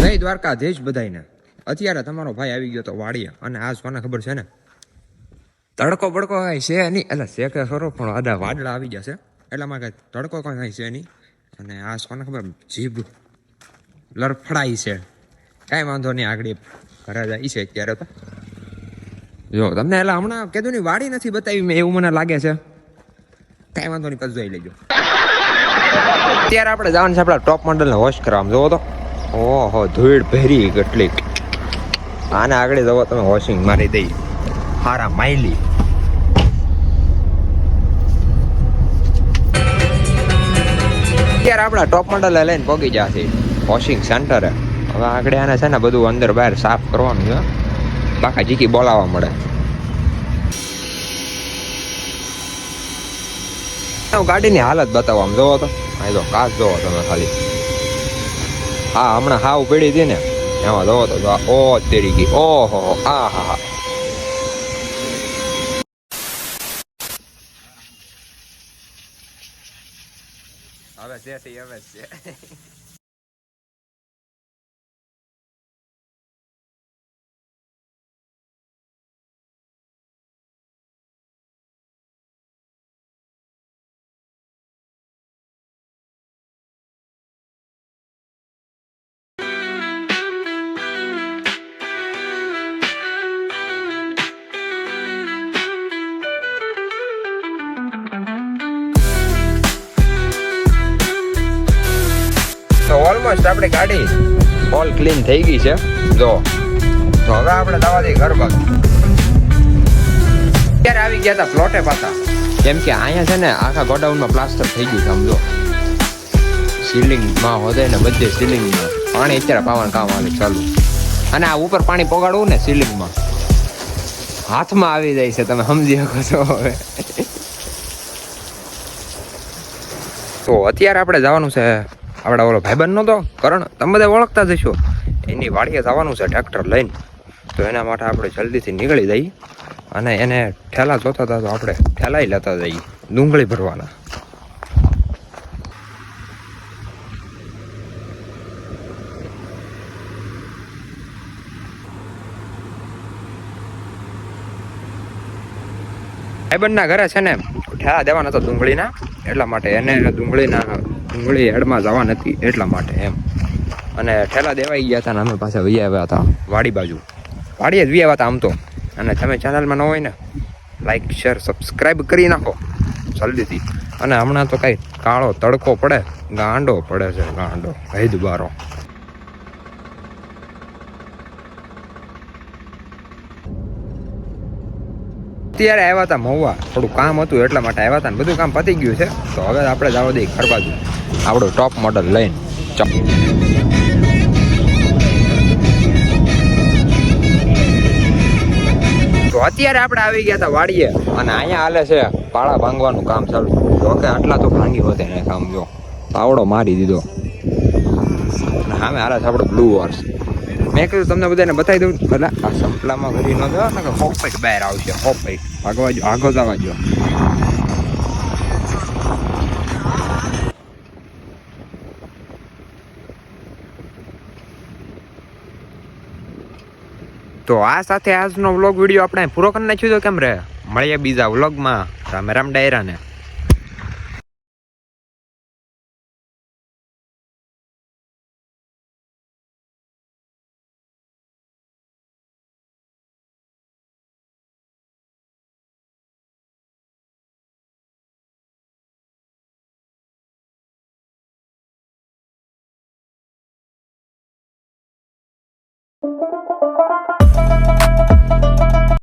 જય દ્વારકાધીશ બધાયને. અત્યારે તમારો ભાઈ આવી ગયો તો વાડીએ, અને આજ કોને ખબર છે ને, તડકો બડકો કઈ છે નહીં, એટલે છે કે ખરો પણ આડા વાદળા આવી જશે, એટલામાં કઈ તડકો કઈ છે નહીં. અને આજ કોને ખબર જીભ લરફડાઈ છે. કાંઈ વાંધો નહીં, આગળ ઘરે જાય છે અત્યારે તો. જો તમને એટલે હમણાં કીધું ની વાડી નથી બતાવી મેં, એવું મને લાગે છે. કાંઈ વાંધો નહીં, પછી જોઈ લેજો. અત્યારે આપણે જવાનું છે આપણા ટોપ મોડલને વોશ કરવામાં. જોવો તો, ઓહો ધૂળ ભેરી કેટલી. આને આગળ જવો તમે વોશિંગ મારી દઈ હારા માઇલી. અત્યારે આપણા ટોપ મોડલ લઈને પગી જશે વોશિંગ સેન્ટરે. હવે આગળ આને છે ને બધું અંદર બહાર સાફ કરવાનું છે, બાકા જીકી બોલાવવા મળે. ગાડીની હાલત બતાવવામાં જોવો તો, અહીં તો કાચ જોવો તમે ખાલી. હા હમણાં હાવ પડી હતી ને એમાં જોવો તો, ઓ તેરી ગઈ, ઓહો આ હા હા. હવે છે હવે છે. તો ઓલમોસ્ટ આપણી ગાડી ઓલ ક્લીન થઈ ગઈ છે. જો તો હવે આપણે દવા દઈ ઘર બાજુ. અત્યારે આવી ગયા હતા પ્લોટે પાછા, કેમ કે અહીંયા છે ને આખા ગોડાઉનમાં પ્લાસ્ટર થઈ ગયું છે. સમજો સીલિંગમાં હોદે ને બધે સીલિંગમાં પાણી અત્યારે પાવાનું કામ આવે ચાલુ. અને આ ઉપર પાણી પોગાડવું ને સીલિંગમાં હાથમાં આવી જાય છે, તમે સમજી શકો છો. હવે તો અત્યારે આપણે જવાનું છે આપણા ઓલો ભાઈબંધ નો તો કરણ, તમે બધા ઓળખતા જશો, એની વાડીએ જવાનું છે ટ્રેક્ટર લઈને. તો એના માટે આપણે જલ્દીથી નીકળી જઈએ, અને એને ઠેલા જોતા હતા તો આપણે ઠેલાઈ લેતા જઈએ ડુંગળી ભરવાના. ભાઈબંધના ઘરે છે ને ઠેલા દેવાના હતા ડુંગળીના, એટલા માટે એને ડુંગળી હેડમાં જવા નથી એટલા માટે એમ. અને ઠેલા દેવાઈ ગયા હતા ને અમે પાસે વહી આવ્યા હતા વાડી બાજુ. વાડીએ જ વી આવ્યા હતા આમ તો. અને તમે ચેનલમાં ન હોય ને લાઈક શેર સબસ્ક્રાઈબ કરી નાખો જલ્દીથી. અને હમણાં તો કઈ કાળો તડકો પડે, ગાંડો પડે છે, ગાંડો હૈદ બારો. અત્યારે આવ્યા હતા મહુવા, થોડું કામ હતું એટલા માટે આવ્યા હતા, ને બધું કામ પતી ગયું છે. તો હવે આપણે જવા દઈએ ઘર બાજુ આપણું ટોપ મોડલ લઈને. તો અત્યારે આપણે આવી ગયા હતા વાડીએ, અને અહીંયા હાલે છે પાળા ભાંગવાનું કામ ચાલુ. જો કે આટલા તો ભાંગી હોતે ને કામ. જો પાવડો મારી દીધો, અને સામે હાલે છે આપણો બ્લુ હોર્સ. મેં કીધું તમને બધાને બતાવી દઉં, એટલે આ સંપલામાં ઘરી ન દો ને કે હોપેટ બહાર આવશે. હોપેટ ભાગવા જો, આગો જવા જો. તો આ સાથે આજનો વ્લોગ વિડીયો આપણે પૂરો કરી નાખ્યો. તો કેમ રે, મળીએ બીજા વ્લોગમાં. રામ રામ ડાયરાને.